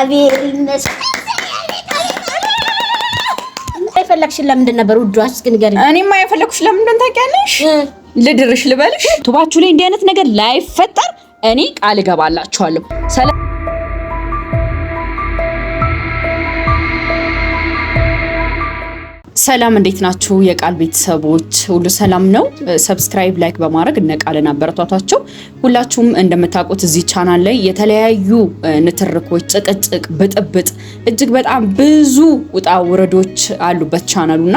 እግዚአብሔር ይመስገን። አይፈለክሽን ለምንድን ነበር ውዷ? እስኪ ንገሪኝ። እኔማ የፈለኩሽ ለምንድን ታውቂያለሽ? ልድርሽ ልበልሽ። ቱባችሁ ላይ እንዲህ አይነት ነገር ላይፈጠር እኔ ቃል እገባላችኋለሁ። ሰላም እንዴት ናችሁ? የቃል ቤተሰቦች ሁሉ ሰላም ነው? ሰብስክራይብ ላይክ በማድረግ እነ ቃልን አበረታቷቸው። ሁላችሁም እንደምታውቁት እዚህ ቻናል ላይ የተለያዩ ንትርኮች፣ ጭቅጭቅ፣ ብጥብጥ እጅግ በጣም ብዙ ውጣ ውረዶች አሉበት ቻናሉና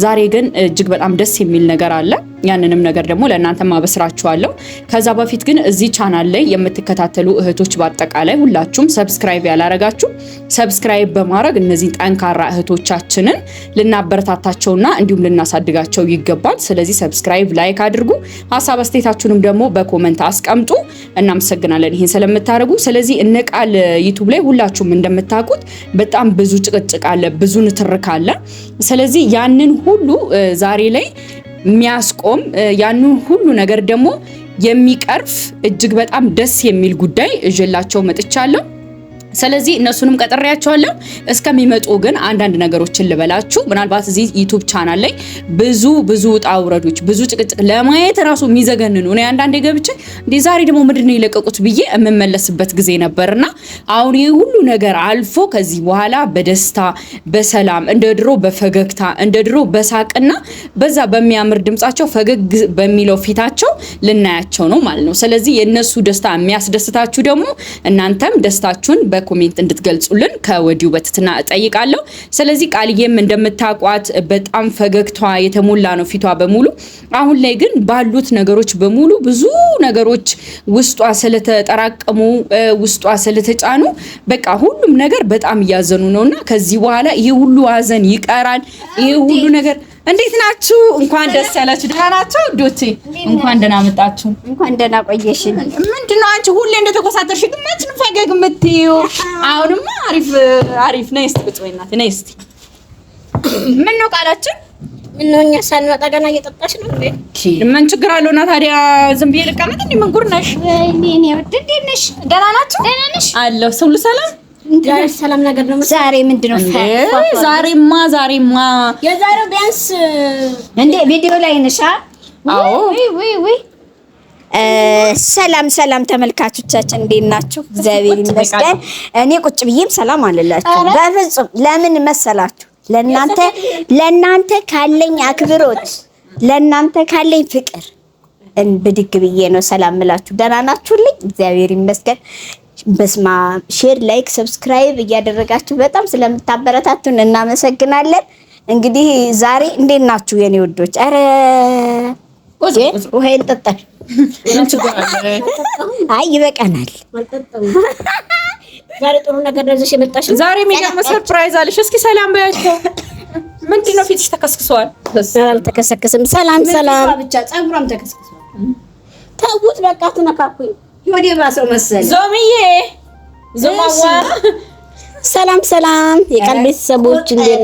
ዛሬ ግን እጅግ በጣም ደስ የሚል ነገር አለ። ያንንም ነገር ደግሞ ለእናንተ ማበስራችኋለሁ። ከዛ በፊት ግን እዚህ ቻናል ላይ የምትከታተሉ እህቶች በአጠቃላይ ሁላችሁም ሰብስክራይብ ያላረጋችሁ ሰብስክራይብ በማድረግ እነዚህ ጠንካራ እህቶቻችንን ልናበረታታቸውና እንዲሁም ልናሳድጋቸው ይገባል። ስለዚህ ሰብስክራይብ ላይክ አድርጉ። ሀሳብ አስተያየታችሁንም ደግሞ በኮሜንት አስቀምጡ። እናመሰግናለን ይሄን ስለምታደርጉ። ስለዚህ እነ ቃል ዩቲዩብ ላይ ሁላችሁም እንደምታውቁት በጣም ብዙ ጭቅጭቅ አለ፣ ብዙ ንትርክ አለ። ስለዚህ ያንን ሁሉ ዛሬ ላይ የሚያስቆም ያንን ሁሉ ነገር ደግሞ የሚቀርፍ እጅግ በጣም ደስ የሚል ጉዳይ እዤላቸው መጥቻለሁ። ስለዚህ እነሱንም ቀጥሬያቸዋለሁ። እስከሚመጡ ግን አንዳንድ ነገሮችን ልበላችሁ። ምናልባት እዚህ ዩቲዩብ ቻናል ላይ ብዙ ውጣ ውረዶች፣ ብዙ ጭቅጭቅ ለማየት ራሱ የሚዘገንኑ ነው። አንዳንዴ ገብቼ እንዴ ዛሬ ደግሞ ምንድነው የለቀቁት ብዬ የምመለስበት ጊዜ ነበርና አሁን ይሄ ሁሉ ነገር አልፎ ከዚህ በኋላ በደስታ በሰላም እንደ ድሮ በፈገግታ እንደ ድሮ በሳቅና በዛ በሚያምር ድምጻቸው ፈገግ በሚለው ፊታቸው ልናያቸው ነው ማለት ነው። ስለዚህ የነሱ ደስታ የሚያስደስታችሁ ደግሞ እናንተም ደስታችሁን በኮሜንት እንድትገልጹልን ከወዲሁ በትትና እጠይቃለሁ። ስለዚህ ቃልዬም እንደምታቋት በጣም ፈገግቷ የተሞላ ነው ፊቷ በሙሉ። አሁን ላይ ግን ባሉት ነገሮች በሙሉ ብዙ ነገሮች ውስጧ ስለተጠራቀሙ ውስጧ ስለተጫኑ በቃ ሁሉም ነገር በጣም እያዘኑ ነውና ከዚህ በኋላ ይሄ ሁሉ ሀዘን ይቀራል። ይሄ ሁሉ ነገር እንዴት ናችሁ? እንኳን ደስ ያላችሁ። ደህና ናችሁ ዶቲ? እንኳን ደህና መጣችሁ። እንኳን ደህና ቆየሽን። ምንድነው አንቺ ሁሌ እንደተኮሳተርሽ ግን መች ነው ፈገግ የምትይው? አሁንማ አሪፍ ነይ እስቲ ቁጭ በይ እናቴ ነይ እስቲ። ምን ነው ቃላችን? ምነው እኛ ሳንመጣ ገና እየጠጣሽ ነው እንዴ? ምን ችግር አለውና ታዲያ ዝም ብዬ ልቀመጥ እንዴ? ምን ጉድ ነሽ? እኔ ወድ እንዴት ነሽ? ደህና ናችሁ? ደህና ነሽ? አለሁ ሁሉ ሰላም። ዛሬ ሰላም ነገር ነው። ዛሬ ምንድነው? ዛሬማ የዛሬው ቢያንስ እንዴ ቪዲዮ ላይ ነሽ? አዎ ወይ ሰላም ተመልካቾቻችን እንዴት ናችሁ? እግዚአብሔር ይመስገን። እኔ ቁጭ ብዬም ሰላም አለላችሁ። በፍጹም ለምን መሰላችሁ? ለናንተ ካለኝ አክብሮት ለናንተ ካለኝ ፍቅር ብድግ ብዬ ነው ሰላም እላችሁ። ደህና ናችሁልኝ? እግዚአብሔር ይመስገን። በስማ ሼር ላይክ ሰብስክራይብ እያደረጋችሁ በጣም ስለምታበረታቱን እናመሰግናለን። እንግዲህ ዛሬ እንዴት ናችሁ የኔ ወዶች? አረ ውሃን ጠጣን። አይ ይበቃናል። ዛሬ ጥሩ ነገር ነውሽ የመጣሽ። ዛሬ የሚገርም ሰርፕራይዝ አለሽ። እስኪ ሰላም በያቸው። ምንድነው ፊትሽ ተከስክሷል? አልተከሰከስም። ሰላም ብቻ ጸጉሯም ተከስክሷል። ተውት በቃ ትነካኩኝ ወዴ ባሰው መሰለ። ዞማዋ ሰላም የቃል ቤተሰቦች እንዴት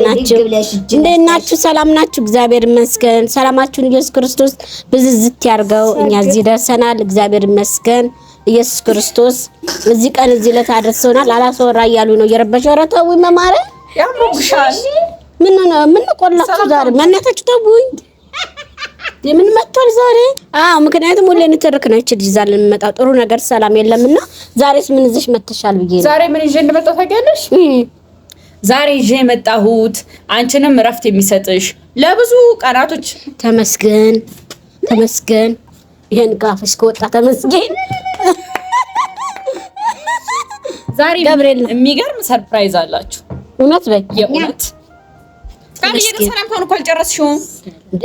ናችሁ? ሰላም ናችሁ? እግዚአብሔር ይመስገን። ሰላማችሁን ኢየሱስ ክርስቶስ ብዝዝት ያርገው። እኛ እዚህ ደርሰናል። እግዚአብሔር ይመስገን። ኢየሱስ ክርስቶስ እዚህ ቀን እዚህ ለታደርሰውናል። አላሰወራ እያሉ ነው የረበሸው። ኧረ ተውኝ መማረ ያምሩሻል። ምን ቆላችሁ ዛሬ ማናታችሁ? ተውኝ የምን መጥቷል ዛሬ? ምክንያቱም ሁሌ ንትርክ ነው እቺ ዲዛይን ለምመጣው ጥሩ ነገር ሰላም የለምና ዛሬስ ምን ይዘሽ መጥተሻል ብዬ ነው። ዛሬ ምን ይዤ እንደመጣሁ ታውቂያለሽ? ዛሬ ይዤ የመጣሁት አንቺንም እረፍት የሚሰጥሽ ለብዙ ቀናቶች ተመስገን ይሄን ጋፍሽ ከወጣ ተመስገን። ዛሬ ገብርኤል የሚገርም ሰርፕራይዝ አላችሁ። እውነት በይ የእውነት ታዲያ የሰላምታውን እኮ አልጨረስሽውም።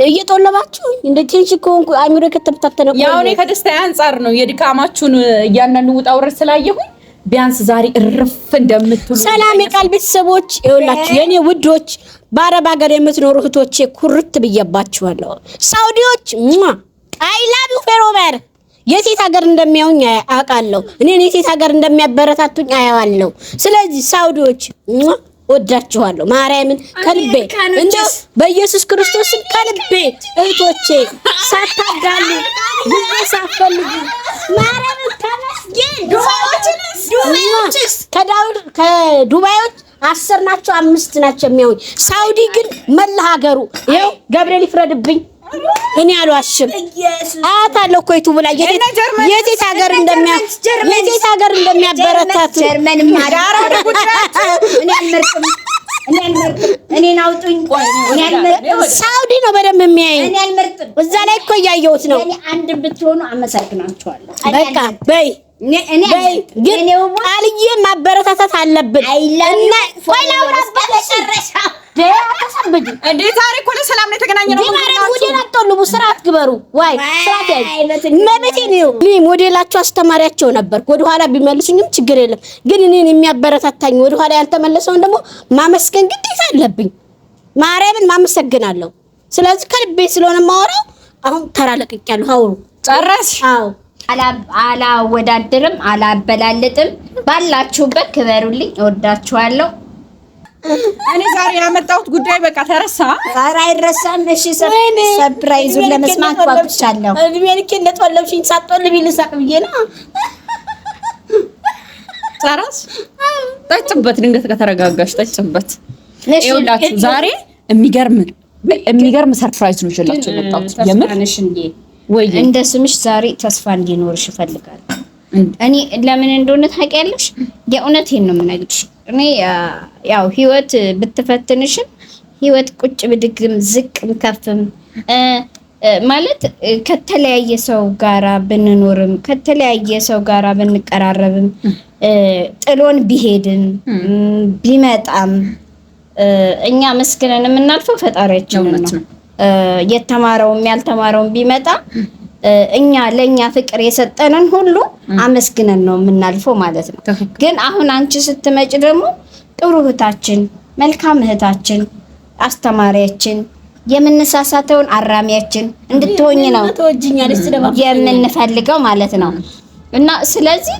እየጦለባችሁ እንደ ቴንሽን ኮንኩ አሚሮ ከተበታተነ ነው። ያው እኔ ከደስታዬ አንፃር ነው የድካማችሁን እያንዳንዱ ውጣ ውረድ ስላየሁኝ ቢያንስ ዛሬ እርፍ እንደምትሉ። ሰላም የቃል ቤተሰቦች ይኸውላችሁ የኔ ውዶች፣ በአረብ ሀገር የምትኖሩ እህቶቼ ኩርት ብዬባችኋለሁ። ሳውዲዎች አይ ላቭ ዩ ፌሮበር የሴት ሀገር እንደሚያዩኝ አውቃለሁ። እኔን የሴት ሀገር እንደሚያበረታቱኝ አያዋለሁ። ስለዚህ ሳውዲዎች ወዳችኋለሁ። ማርያምን ከልቤ እንደው በኢየሱስ ክርስቶስ ከልቤ እህቶቼ ሳታዳሉ ሳትፈልጉ ማርያምን ተመስገን ከዱባዮች 10 ናቸው 5 ናቸው የሚያዩኝ። ሳውዲ ግን መላ ሀገሩ ይኸው ገብርኤል ይፍረድብኝ። እኔ አልዋሽም። አያታለሁ እኮ ዩቲዩብ ላይ የቴት ሀገር እንደሚያበረታቱ ጀርመን ማዳራ እኔን አውጡኝ። ሳውዲ ነው በደንብ የሚያዩኝ። እዛ ላይ እኮ እያየሁት ነው። እኔ አንድ ብትሆኑ አመሰግናችኋለሁ። በቃ በይ ግን ቃልዬ ማበረታታት አለብን። እና ቆይ ላውራበት ጨረሻ እንዴ ታሪክ ሁሉ ሰላም ነው የተገናኘነው። ስርዓት ግበሩ ወይ ስርዓት ያዝ መብቴ ነው። እኔ ሞዴላቸው አስተማሪያቸው ነበርኩ። ወደ ኋላ ቢመልሱኝም ችግር የለም። ግን እኔን የሚያበረታታኝ ወደ ኋላ ያልተመለሰውን ደግሞ ማመስገን ግዴታ አለብኝ። ማርያምን ማመሰግናለሁ። ስለዚህ ከልቤ ስለሆነ ማወራው አሁን ተራለቅቄያለሁ። አውሩ ጨረስሽ? አዎ አላወዳድርም፣ አላበላልጥም። ባላችሁበት ክበሩልኝ። እወዳችኋለሁ። እኔ ዛሬ ያመጣሁት ጉዳይ በቃ ተረሳ። ኧረ አይረሳም። እሺ ሰርፕራይዙን ለመስማት ጓጉቻለሁ። እድሜ ልኬ እንደተወለብሽኝ ሳትወልቢ ልሳቅ ብዬ ነው። ጨረስ? ጠጭበት፣ ድንገት ከተረጋጋሽ ጠጭበት። ይኸውላችሁ ዛሬ የሚገርም ሰርፕራይዝ ነው ይዤላችሁ የመጣሁት። የምርሽ እንዴ? ወይ እንደ ስምሽ ዛሬ ተስፋ እንዲኖርሽ እፈልጋለሁ። እኔ ለምን እንደሆነ ታውቂያለሽ? የእውነቴን ነው የምነግርሽ። እኔ ያው ህይወት ብትፈትንሽም ህይወት ቁጭ ብድግም ዝቅም ከፍም ማለት ከተለያየ ሰው ጋራ ብንኖርም ከተለያየ ሰው ጋራ ብንቀራረብም ጥሎን ቢሄድም ቢመጣም እኛ መስክነን የምናልፈው ፈጣሪያችንን ነው። የተማረውም ያልተማረውም ቢመጣ እኛ ለኛ ፍቅር የሰጠንን ሁሉ አመስግነን ነው የምናልፈው ማለት ነው። ግን አሁን አንቺ ስትመጪ ደግሞ ጥሩ እህታችን፣ መልካም እህታችን፣ አስተማሪያችን፣ የምንሳሳተውን አራሚያችን እንድትሆኝ ነው የምንፈልገው ማለት ነው። እና ስለዚህ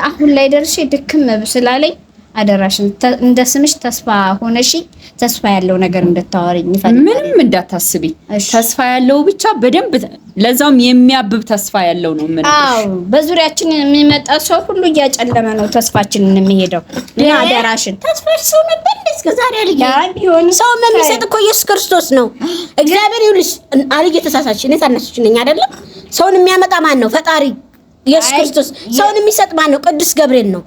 አሁን ላይ ደርሼ ድክም ስላለኝ አደራሽን እንደ ስምሽ ተስፋ ሆነሽ ተስፋ ያለው ነገር እንድታወሪኝ ይፈልጋል። ምንም እንዳታስቢ፣ ተስፋ ያለው ብቻ በደንብ ለዛውም የሚያብብ ተስፋ ያለው ነው። ምን አዎ፣ በዙሪያችን የሚመጣ ሰው ሁሉ እያጨለመ ነው ተስፋችንን የሚሄደው። እና አደራሽን ተስፋሽ ሰው ነበር እስከዛሬ ቢሆን ሰው የሚሰጥ እኮ ኢየሱስ ክርስቶስ ነው። እግዚአብሔር ይሁንሽ አልዬ ተሳሳች። እኔ ታናሽሽ ነኝ አይደለም። ሰውን የሚያመጣ ማን ነው? ፈጣሪ ኢየሱስ ክርስቶስ። ሰውን የሚሰጥ ማን ነው? ቅዱስ ገብርኤል ነው።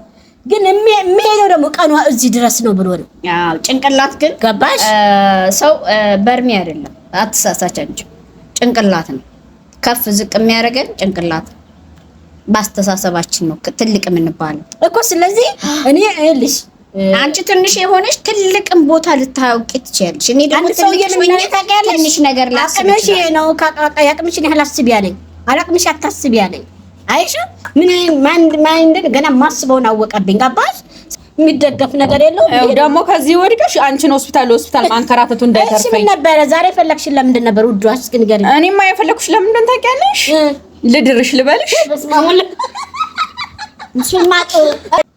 ግን የሚሄደው ደግሞ ቀኗ እዚህ ድረስ ነው ብሎ ነው። ያው ጭንቅላት ግን ገባሽ? ሰው በርሜ አይደለም፣ አትሳሳች እንጂ ጭንቅላት ነው ከፍ ዝቅ የሚያደርገን ጭንቅላት። ባስተሳሰባችን ነው ትልቅ የምንባለው እኮ። ስለዚህ እኔ ልሽ አንቺ ትንሽ የሆነሽ ትልቅም ቦታ ልታውቂ ትችያለሽ። እኔ ደግሞ ትንሽ ነገር ላስብሽ ነው። ያቅምሽን ያህል አስቢ ያለኝ አላቅምሽ አታስቢ ያለኝ አይሻ ምን ማን ገና ማስበውን አወቀብኝ። ገባሽ? የሚደገፍ ነገር የለው። ደግሞ ከዚህ ወድቀሽ አንቺን ሆስፒታል ማንከራተቱ እንዳይተርፈኝ። እሺ ምን ነበረ ዛሬ ፈለግሽን? ለምንድን ነበር ውዱ? እስኪ ንገሪኝ። እኔማ የፈለኩሽ ለምንድን ታውቂያለሽ? ልድርሽ ልበልሽ? ስማጡ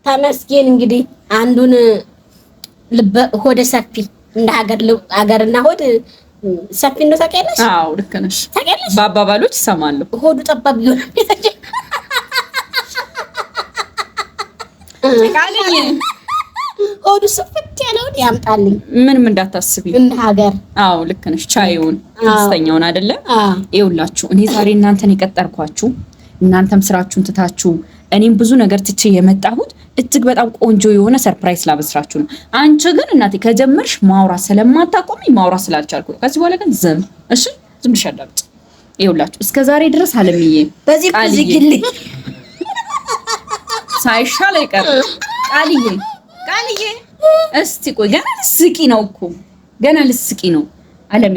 ተመስገን። እንግዲህ አንዱን ሆደ ሰፊ እንደ ሀገርና ሆድ ሰፊ ነው። ታውቂያለሽ? አዎ ልክ ነሽ። በአባባሎች ይሰማሉ። ሆዱ ጠባብ ይሆናል። ቃልኝ ሆዱ ስፍት ያለውን ያምጣልኝ። ምንም እንዳታስቢ እንደ ሀገር። አዎ ልክ ነሽ። ቻይውን ደስተኛውን አይደለ? ይኸውላችሁ እኔ ዛሬ እናንተን የቀጠርኳችሁ እናንተም ስራችሁን ትታችሁ እኔም ብዙ ነገር ትቼ የመጣሁት እጅግ በጣም ቆንጆ የሆነ ሰርፕራይዝ ላበስራችሁ ነው። አንቺ ግን እናቴ ከጀመርሽ ማውራት ስለማታቆሚ ማውራት ስላልቻልኩ ነው። ከዚህ በኋላ ግን ዝም ብለሽ አዳምጪ። ይኸውላችሁ እስከዛሬ ድረስ አለምዬ በዚህ ግልኝ ሳይሻል አይቀርም። ቃልዬ እስቲ ቆይ ገና ልስቂ ነው እኮ ገና ልስቂ ነው። አለሜ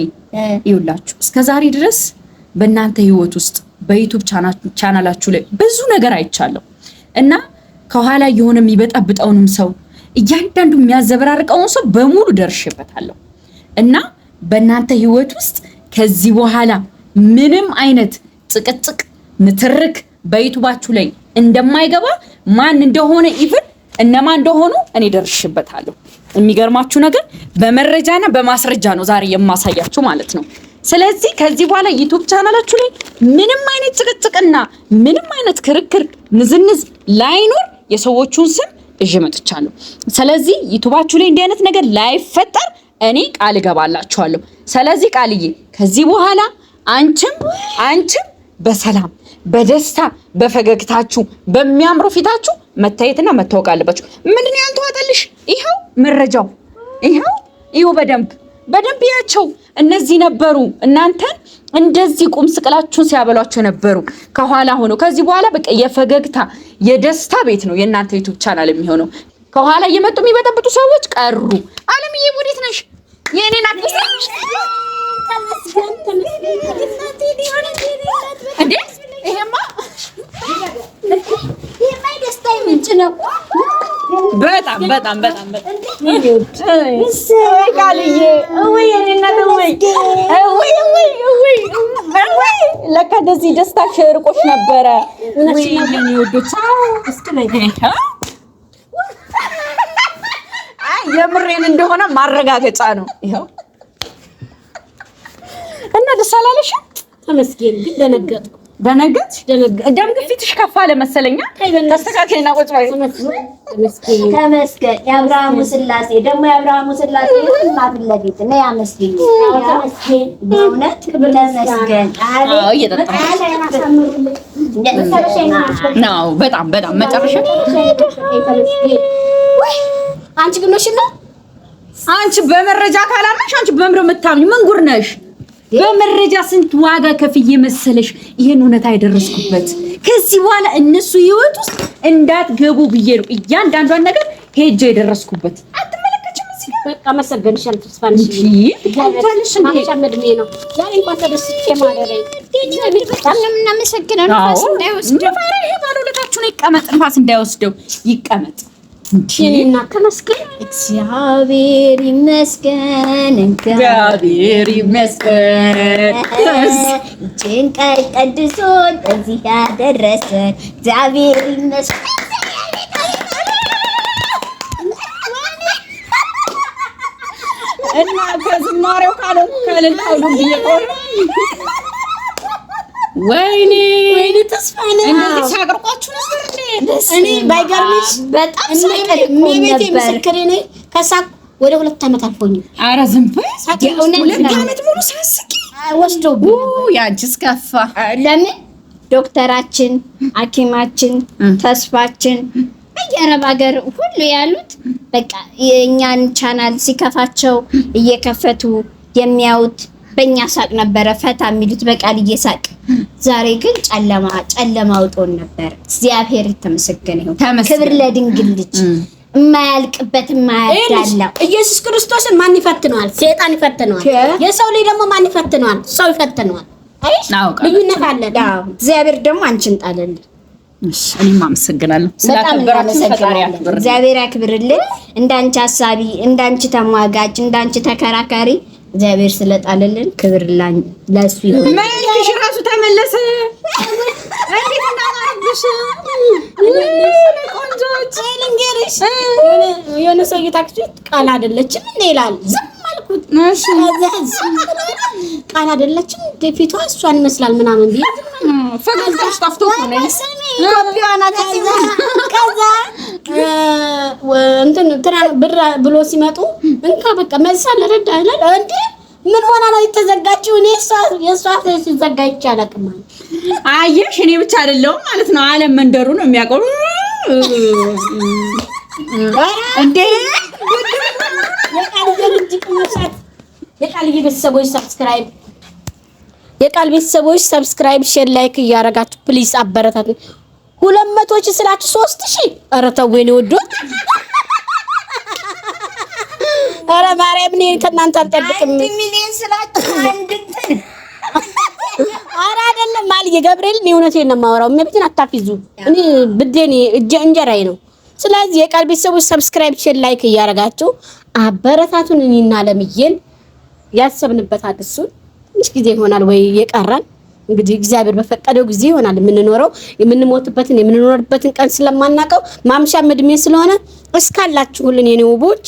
ይኸውላችሁ እስከዛሬ ድረስ በእናንተ ህይወት ውስጥ በዩቲዩብ ቻናላችሁ ላይ ብዙ ነገር አይቻለሁ እና ከኋላ የሆነ የሚበጣብጠውንም ሰው እያንዳንዱ የሚያዘበራርቀውን ሰው በሙሉ ደርሼበታለሁ እና በእናንተ ህይወት ውስጥ ከዚህ በኋላ ምንም አይነት ጭቅጭቅ ንትርክ በዩቲዩባችሁ ላይ እንደማይገባ ማን እንደሆነ ኢቭን እነማን እንደሆኑ እኔ ደርሼበታለሁ። የሚገርማችሁ ነገር በመረጃና በማስረጃ ነው ዛሬ የማሳያችሁ ማለት ነው። ስለዚህ ከዚህ በኋላ ዩቲዩብ ቻናላችሁ ላይ ምንም አይነት ጭቅጭቅና ምንም አይነት ክርክር ንዝንዝ ላይኖር የሰዎቹን ስም እዤ መጥቻለሁ። ስለዚህ ዩቲዩባችሁ ላይ እንዲህ አይነት ነገር ላይፈጠር እኔ ቃል እገባላችኋለሁ። ስለዚህ ቃልዬ ከዚህ በኋላ አንቺም በሰላም በደስታ በፈገግታችሁ በሚያምረው ፊታችሁ መታየትና መታወቅ አለባችሁ። ምንድነው ያንተዋጠልሽ? ይሄው መረጃው ይሄው በደንብ ያቸው እነዚህ ነበሩ እናንተን እንደዚህ ቁም ስቅላችሁን ሲያበሏችሁ ነበሩ ከኋላ ሆኖ። ከዚህ በኋላ በቃ የፈገግታ የደስታ ቤት ነው የእናንተ ዩቲዩብ ቻናል የሚሆነው። ከኋላ እየመጡ የሚበጠብጡ ሰዎች ቀሩ። አለምዬ ወዴት ነሽ? የኔን አዲስ እንዴ ይሄማ ደስታ ምንጭ ነው። በጣም ቃልዬ ለካ እንደዚህ ደስታ ሸርቆሽ ነበረ። የምሬን እንደሆነ ማረጋገጫ ነው ይኸው። እና ደስ አላለሽም? ተመስገን። ግን ደነገጥሽ? ደም ግፊትሽ ከፍ አለ መሰለኛ። ተስተካከይና ቁጭ በይ። ተመስገን። የአብርሃሙ ስላሴ ደግሞ የአብርሃሙ ስላሴ እናት ለቤት ነው ያመስገን። በእውነት ተመስገን። ነው በጣም መጨረሻ አንቺ ግን ነሽና አንቺ በመረጃ ካላመንሽ አንቺ በምሮ መታምኝ ምን ጉር ነሽ? በመረጃ ስንት ዋጋ ከፍዬ መሰለሽ ይሄን እውነት አይደረስኩበት። ከዚህ በኋላ እነሱ ህይወት ውስጥ እንዳትገቡ ብዬ ነው እያንዳንዷን ነገር ሄጄ የደረስኩበት። አትመለከችም? እዚህ ጋር በቃ መሰገንሻል። ተስፋንሽ ታንሽ ማሻመድሜ ነው ዛሬ እንኳን ተደስቼ ማደረኝ። በጣም ነው የምናመሰግነው። ንፋስ እንዳይወስደው ይሄ ባለውለታችሁ ነው። ይቀመጥ፣ ንፋስ እንዳይወስደው ይቀመጥ። እና ተመስገን። እግዚአብሔር ይመስገን። ጭንቀት ቀድሶ እዚህ ያደረሰን እግዚአብሔር ይመስገን። እና ከዝማሬው ካለልታው ብየቆር ወይኔ ተስፋኔ እንደዚህ ሲያቀርቋችሁ ነበር እንዴ? እኔ ባይገርምሽ በጣም ቤቴ ምስክሬ ነኝ። ከሳቅ ወደ 2 ዓመት አልፎኛል። ኧረ ዝም በይ። 2 ዓመት ሙሉ ሳስቂ ወስዶብኝ ያንቺስ ከፋ። ለምን ዶክተራችን፣ ሐኪማችን፣ ተስፋችን በየአረብ ሀገር ሁሉ ያሉት በቃ የእኛን ቻናል ሲከፋቸው እየከፈቱ የሚያዩት በእኛ ሳቅ ነበረ ፈታ የሚሉት በቃል እየሳቅ። ዛሬ ግን ጨለማ አውጦን ነበር። እግዚአብሔር የተመሰገነ ይሁን። ክብር ለድንግል ልጅ የማያልቅበት የማያዳላው ኢየሱስ ክርስቶስን ማን ይፈትነዋል? ሰይጣን ይፈትነዋል። የሰው ልጅ ደግሞ ማን ይፈትነዋል? ሰው ይፈትነዋል። አይሽ ልዩነት አለ። እግዚአብሔር ደግሞ አንቺን ጣለልን። እሺ እኔም አመሰግናለሁ ስለተበራችሁ። እግዚአብሔር ያክብርልን። እንዳንቺ ሐሳቢ፣ እንዳንቺ ተሟጋጭ፣ እንዳንቺ ተከራካሪ እግዚአብሔር ስለጣለልን ክብር ለሱ ይሁን። መልክሽ ራሱ ተመለሰ። እንዴት እናማረብሽ! ቆንጆች ልንገርሽ፣ የሆነ ሰው እየታክሲ ቃል አይደለችም እንዴ ይላል። ዝም አልኩት። እሺ ቃል አይደለችም ፊቷ እሷን ይመስላል ምናምን ቢይ ፈገግታሽ ጠፍቶ ነው ኢትዮጵያና ከዛ እንትን ብር ብሎ ሲመጡ እንካ በቃ መልሳለ ረዳ አይደል እንዴ? ምን ሆና ነው የተዘጋችው? እኔ የሷ ሲዘጋ ይቻላል ማለት አየሽ። እኔ ብቻ አይደለሁም ማለት ነው። ዓለም መንደሩ ነው የሚያውቀው እንዴ። የቃል ቤተሰቦች ሰብስክራይብ፣ ሼር፣ ላይክ እያደረጋችሁ ፕሊዝ አበረታቱ። 200 ሺህ ስላችሁ 3000 ኧረ ተው የኔ ወዶች። ኧረ ማርያም እኔ ከእናንተ አልጠብቅም። 1 ሚሊዮን ስላችሁ አንድ እንትን ኧረ አይደለም ማልዬ ገብርኤል እኔ እውነቴን ነው የማወራው። እመቤቴን አታፊዙ። እኔ ብዴኔ እንጀራዬ ነው። ስለዚህ የቃል ቤተሰቦች ሰብስክራይብ፣ ሼር፣ ላይክ እያደረጋችሁ አበረታቱን። እኔና ለምዬን ያሰብንበት አድርሱን። ትንሽ ጊዜ ይሆናል ወይ የቀረን እንግዲህ እግዚአብሔር በፈቀደው ጊዜ ይሆናል የምንኖረው። የምንኖርበትን ቀን ስለማናውቀው ማምሻም እድሜ ስለሆነ እስካላችሁ ሁሉን የኔ ውቦች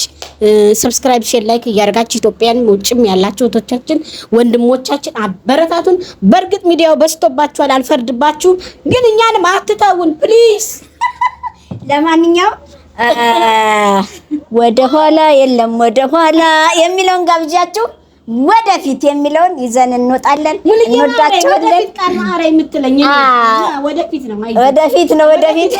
ሰብስክራይብ፣ ሼር፣ ላይክ እያደረጋችሁ ኢትዮጵያን ውጭም ያላችሁ እህቶቻችን ወንድሞቻችን አበረታቱን። በእርግጥ ሚዲያው በዝቶባችኋል፣ አልፈርድባችሁም፣ ግን እኛንም አትተውን ፕሊዝ። ለማንኛውም ወደ ኋላ የለም ወደ ኋላ የሚለውን ጋብዣችሁ ወደፊት የሚለውን ይዘን እንወጣለን። እንወዳችኋለን። ወደፊት ቃል ማረ የምትለኝ ወደፊት ነው። ወደፊት ነው ወደፊት